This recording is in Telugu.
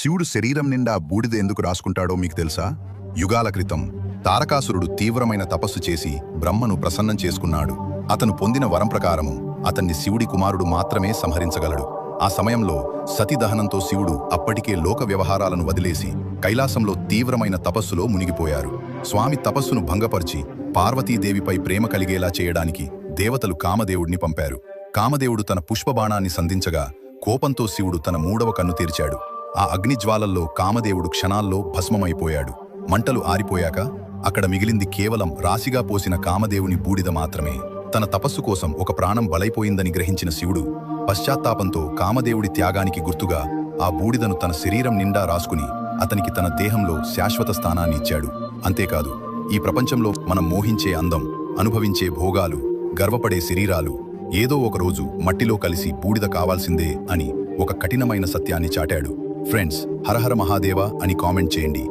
శివుడు శరీరం నిండా బూడిద ఎందుకు రాసుకుంటాడో మీకు తెలుసా? యుగాల క్రితం తారకాసురుడు తీవ్రమైన తపస్సు చేసి బ్రహ్మను ప్రసన్నం చేసుకున్నాడు. అతను పొందిన వరం ప్రకారము అతన్ని శివుడి కుమారుడు మాత్రమే సంహరించగలడు. ఆ సమయంలో సతీదహనంతో శివుడు అప్పటికే లోక వ్యవహారాలను వదిలేసి కైలాసంలో తీవ్రమైన తపస్సులో మునిగిపోయారు. స్వామి తపస్సును భంగపరిచి పార్వతీదేవిపై ప్రేమ కలిగేలా చేయడానికి దేవతలు కామదేవుడిని పంపారు. కామదేవుడు తన పుష్పబాణాన్ని సంధించగా కోపంతో శివుడు తన మూడవ కన్ను తెరిచాడు. ఆ అగ్నిజ్వాలల్లో కామదేవుడు క్షణాల్లో భస్మమైపోయాడు. మంటలు ఆరిపోయాక అక్కడ మిగిలింది కేవలం రాశిగా పోసిన కామదేవుని బూడిద మాత్రమే. తన తపస్సు కోసం ఒక ప్రాణం బలైపోయిందని గ్రహించిన శివుడు పశ్చాత్తాపంతో కామదేవుడి త్యాగానికి గుర్తుగా ఆ బూడిదను తన శరీరం నిండా రాసుకుని అతనికి తన దేహంలో శాశ్వత స్థానాన్ని ఇచ్చాడు. అంతేకాదు, ఈ ప్రపంచంలో మనం మోహించే అందం, అనుభవించే భోగాలు, గర్వపడే శరీరాలు ఏదో ఒకరోజు మట్టిలో కలిసి బూడిద కావాల్సిందే అని ఒక కఠినమైన సత్యాన్ని చాటాడు. ఫ్రెండ్స్, హరహర మహాదేవ అని కామెంట్ చేయండి.